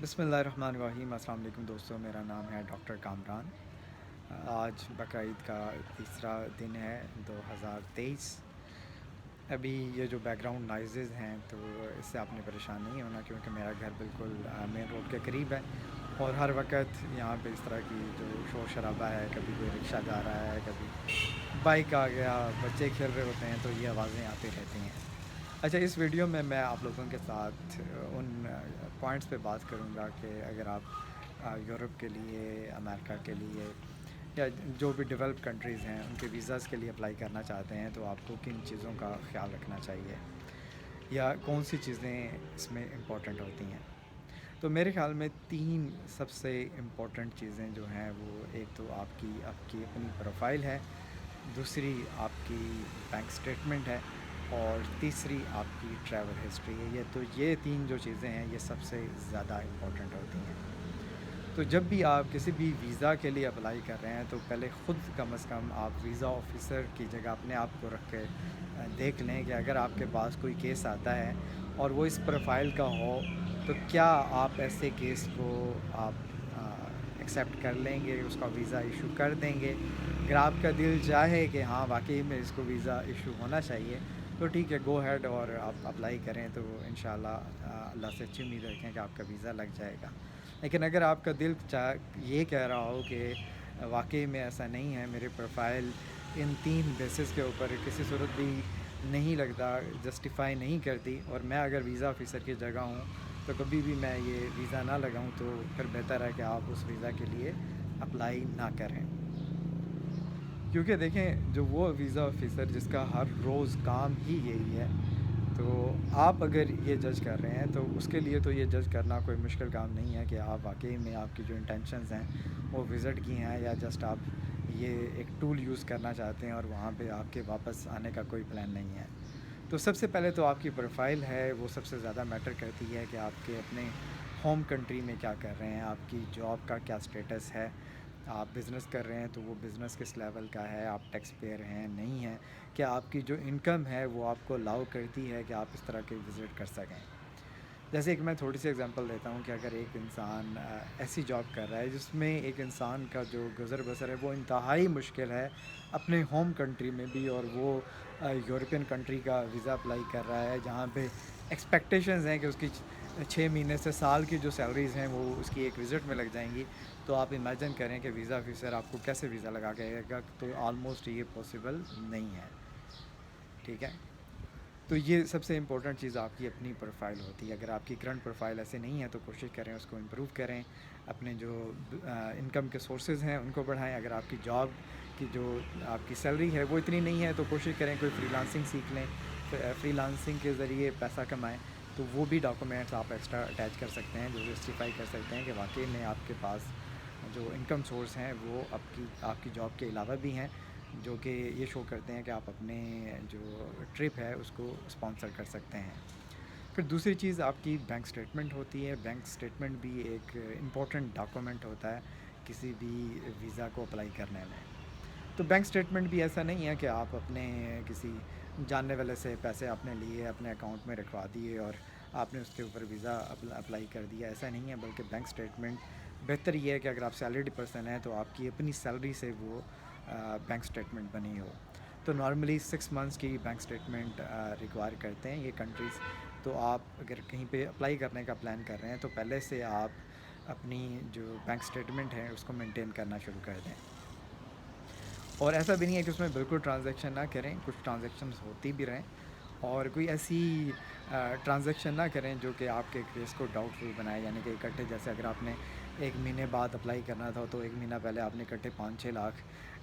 बिस्मिल्लाहिर्रहमानिर्रहीम। अस्सलाम वालेकुम दोस्तों, मेरा नाम है डॉक्टर कामरान। आज बकरीद का तीसरा दिन है 2023। अभी ये जो बैकग्राउंड नॉइज़ेज़ हैं तो इससे आपने परेशान नहीं होना, क्योंकि मेरा घर बिल्कुल मेन रोड के करीब है और हर वक्त यहाँ पे इस तरह की जो शोर शराबा है, कभी कोई रिक्शा जा रहा है, कभी बाइक आ गया, बच्चे खेल रहे होते हैं, तो ये आवाज़ें आती रहती हैं। अच्छा, इस वीडियो में मैं आप लोगों के साथ उन पॉइंट्स पे बात करूँगा कि अगर आप यूरोप के लिए, अमेरिका के लिए या जो भी डेवलप्ड कंट्रीज़ हैं उनके वीज़ाज़ के लिए अप्लाई करना चाहते हैं तो आपको किन चीज़ों का ख़्याल रखना चाहिए या कौन सी चीज़ें इसमें इम्पोर्टेंट होती हैं। तो मेरे ख़्याल में 3 सबसे इम्पोर्टेंट चीज़ें जो हैं वो, एक तो आपकी आपकी अपनी प्रोफ़ाइल है, दूसरी आपकी बैंक स्टेटमेंट है और तीसरी आपकी ट्रैवल हिस्ट्री है। ये 3 जो चीज़ें हैं ये सबसे ज़्यादा इम्पोर्टेंट होती हैं। तो जब भी आप किसी भी वीज़ा के लिए अप्लाई कर रहे हैं तो पहले ख़ुद कम से कम आप वीज़ा ऑफ़िसर की जगह अपने आप को रख के देख लें कि अगर आपके पास कोई केस आता है और वो इस प्रोफ़ाइल का हो, तो क्या आप ऐसे केस को आप एक्सेप्ट कर लेंगे, उसका वीज़ा इशू कर देंगे। अगर आपका दिल चाहे कि हाँ वाक़ई में इसको वीज़ा इशू होना चाहिए, तो ठीक है, गो अहेड और आप अप्लाई करें, तो इंशाल्लाह अल्लाह से अच्छी उम्मीद रखें कि आपका वीज़ा लग जाएगा। लेकिन अगर आपका दिल ये कह रहा हो कि वाक़ई में ऐसा नहीं है, मेरे प्रोफ़ाइल इन 3 बेसिस के ऊपर किसी सूरत भी नहीं लगता, जस्टिफ़ाई नहीं करती और मैं अगर वीज़ा ऑफ़िसर की जगह हूँ तो कभी भी मैं ये वीज़ा ना लगाऊँ, तो फिर बेहतर है कि आप उस वीज़ा के लिए अप्लाई ना करें। क्योंकि देखें, जो वो वीज़ा ऑफ़िसर जिसका हर रोज़ काम ही यही है, तो आप अगर ये जज कर रहे हैं तो उसके लिए तो ये जज करना कोई मुश्किल काम नहीं है कि आप वाक़ई में आपकी जो इंटेंशंस हैं वो विज़िट की हैं या जस्ट आप ये एक टूल यूज़ करना चाहते हैं और वहाँ पे आपके वापस आने का कोई प्लान नहीं है। तो सबसे पहले तो आपकी प्रोफ़ाइल है वो सबसे ज़्यादा मैटर करती है कि आपके अपने होम कंट्री में क्या कर रहे हैं, आपकी जॉब का क्या स्टेटस है, आप बिज़नेस कर रहे हैं तो वो बिज़नेस किस लेवल का है, आप टैक्स पेयर हैं, नहीं हैं, क्या आपकी जो इनकम है वो आपको अलाउ करती है कि आप इस तरह के विज़िट कर सकें। जैसे कि मैं थोड़ी सी एग्जांपल देता हूँ कि अगर एक इंसान ऐसी जॉब कर रहा है जिसमें एक इंसान का जो गुज़र बसर है वो इंतहाई मुश्किल है अपने होम कंट्री में भी, और वो यूरोपियन कंट्री का वीज़ा अप्लाई कर रहा है जहाँ पे एक्सपेक्टेशंस हैं कि उसकी 6 महीने से साल की जो सैलरीज़ हैं वो उसकी एक विज़िट में लग जाएंगी। तो आप इमेजिन करें कि वीज़ा ऑफिसर आपको कैसे वीज़ा लगा के आएगा, तो ऑलमोस्ट ये पॉसिबल नहीं है। ठीक है। तो ये सबसे इम्पोर्टेंट चीज़ आपकी अपनी प्रोफ़ाइल होती है। अगर आपकी करंट प्रोफ़ाइल ऐसे नहीं है तो कोशिश करें उसको इम्प्रूव करें, अपने जो इनकम के सोर्सेज़ हैं उनको बढ़ाएँ। अगर आपकी जॉब की जो आपकी सैलरी है वो इतनी नहीं है तो कोशिश करें कोई फ्रीलांसिंग सीख लें, फ्रीलांसिंग के ज़रिए पैसा कमाएँ। तो वो भी डॉक्यूमेंट्स आप एक्स्ट्रा अटैच कर सकते हैं जो जस्टिफ़ाई कर सकते हैं कि वाक़ई में आपके पास जो इनकम सोर्स हैं वो आपकी आपकी जॉब के अलावा भी हैं, जो कि ये शो करते हैं कि आप अपने जो ट्रिप है उसको स्पॉन्सर कर सकते हैं। फिर दूसरी चीज़ आपकी बैंक स्टेटमेंट होती है। बैंक स्टेटमेंट भी एक इम्पॉर्टेंट डॉक्यूमेंट होता है किसी भी वीज़ा को अप्लाई करने में। तो बैंक स्टेटमेंट भी ऐसा नहीं है कि आप अपने किसी जानने वाले से पैसे आपने लिए, अपने अकाउंट में रखवा दिए और आपने उसके ऊपर वीज़ा अप्लाई कर दिया, ऐसा नहीं है। बल्कि बैंक स्टेटमेंट बेहतर ये है कि अगर आप सैलरीड पर्सन हैं तो आपकी अपनी सैलरी से वो बैंक स्टेटमेंट बनी हो। तो नॉर्मली 6 मंथ्स की बैंक स्टेटमेंट रिक्वायर करते हैं ये कंट्रीज़। तो आप अगर कहीं पे अप्लाई करने का प्लान कर रहे हैं तो पहले से आप अपनी जो बैंक स्टेटमेंट है उसको मेंटेन करना शुरू कर दें। और ऐसा भी नहीं है कि उसमें बिल्कुल ट्रांज़ैक्शन ना करें, कुछ ट्रांज़ैक्शंस होती भी रहें और कोई ऐसी ट्रांज़ैक्शन ना करें जो कि आपके केस को डाउटफुल बनाए। यानी कि इकट्ठे, जैसे अगर आपने 1 महीने बाद अप्लाई करना था तो 1 महीना पहले आपने इकट्ठे 5-6 लाख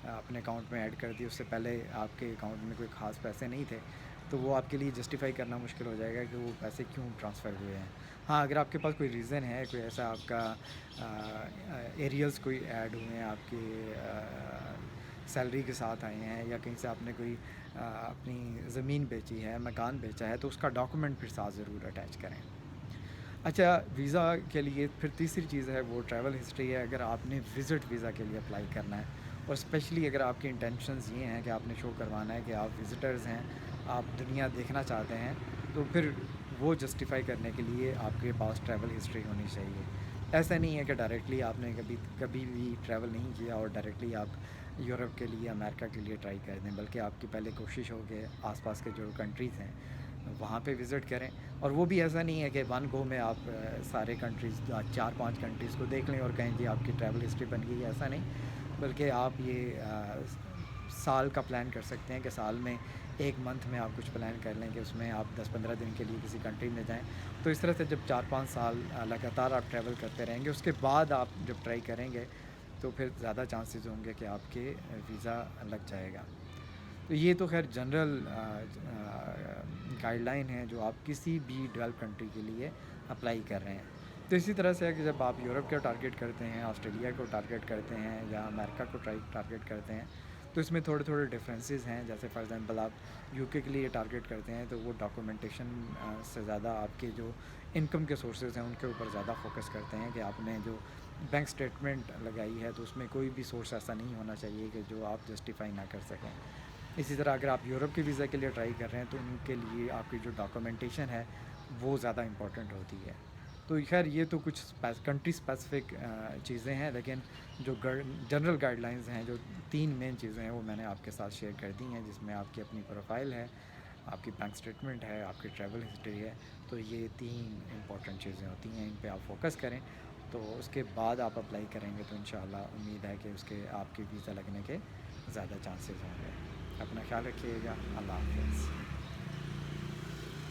अपने अकाउंट में ऐड कर दिए, उससे पहले आपके अकाउंट में कोई ख़ास पैसे नहीं थे, तो वो आपके लिए जस्टिफ़ाई करना मुश्किल हो जाएगा कि वो पैसे क्यों ट्रांसफ़र हुए हैं। हाँ, अगर आपके पास कोई रीज़न है, कोई ऐसा आपका एरियल्स कोई ऐड हुए हैं आपके सैलरी के साथ आए हैं, या कहीं से आपने कोई अपनी ज़मीन बेची है, मकान बेचा है, तो उसका डॉक्यूमेंट फिर साथ ज़रूर अटैच करें। अच्छा, वीज़ा के लिए फिर तीसरी चीज़ है वो ट्रैवल हिस्ट्री है। अगर आपने विज़िट वीज़ा के लिए अप्लाई करना है और स्पेशली अगर आपकी इंटेंशंस ये हैं कि आपने शो करवाना है कि आप विज़िटर्स हैं, आप दुनिया देखना चाहते हैं, तो फिर وہ جسٹیفائی کرنے کے لیے آپ کے پاس ٹریول ہسٹری ہونی چاہیے. ایسا نہیں ہے کہ ڈائریکٹلی آپ نے کبھی بھی ٹریول نہیں کیا اور ڈائریکٹلی آپ یورپ کے لیے امریکہ کے لیے ٹرائی کر دیں, بلکہ آپ کی پہلے کوشش ہو کہ آس پاس کے جو کنٹریز ہیں وہاں پہ وزٹ کریں. اور وہ بھی ایسا نہیں ہے کہ ون گو میں آپ سارے کنٹریز 4-5 کنٹریز کو دیکھ لیں اور کہیں جی آپ کی ٹریول ہسٹری بن گئی ہے, ایسا نہیں. بلکہ آپ یہ سال کا پلان کر سکتے ہیں کہ سال میں ایک منتھ میں آپ کچھ پلان کر لیں کہ اس میں آپ 10-15 دن کے لیے کسی کنٹری میں جائیں. تو اس طرح سے جب 4-5 سال لگاتار آپ ٹریول کرتے رہیں گے, اس کے بعد آپ جب ٹرائی کریں گے تو پھر زیادہ چانسز ہوں گے کہ آپ کے ویزا لگ جائے گا. تو یہ تو خیر جنرل گائیڈ لائن ہے جو آپ کسی بھی ڈیولپ کنٹری کے لیے اپلائی کر رہے ہیں. تو اسی طرح سے ہے کہ جب آپ یورپ کو ٹارگیٹ کرتے ہیں, آسٹریلیا کو ٹارگیٹ کرتے ہیں یا امریکہ کو ٹارگیٹ کرتے ہیں, تو اس میں تھوڑے ڈفرینسز ہیں. جیسے فار ایگزامپل آپ یو کے لیے ٹارگیٹ کرتے ہیں تو وہ ڈاکومنٹیشن سے زیادہ آپ کے جو انکم کے سورسز ہیں ان کے اوپر زیادہ فوکس کرتے ہیں کہ آپ نے جو بینک اسٹیٹمنٹ لگائی ہے تو اس میں کوئی بھی سورس ایسا نہیں ہونا چاہیے کہ جو آپ جسٹیفائی نہ کر سکیں. اسی طرح اگر آپ یورپ کے ویزا کے لیے ٹرائی کر رہے ہیں تو ان کے لیے آپ کی جو ڈاکومنٹیشن ہے وہ زیادہ امپورٹنٹ ہوتی ہے. تو خیر یہ تو کچھ کنٹری اسپیسیفک چیزیں ہیں, لیکن جو جنرل گائیڈ لائنز ہیں, جو 3 مین چیزیں ہیں وہ میں نے آپ کے ساتھ شیئر کر دی ہیں, جس میں آپ کی اپنی پروفائل ہے, آپ کی بینک اسٹیٹمنٹ ہے, آپ کی ٹریول ہسٹری ہے. تو یہ 3 امپورٹنٹ چیزیں ہوتی ہیں, ان پہ آپ فوکس کریں تو اس کے بعد آپ اپلائی کریں گے تو انشاءاللہ امید ہے کہ اس کے آپ کے ویزا لگنے کے زیادہ چانسز ہوں گے. اپنا خیال رکھیے گا. اللہ حافظ.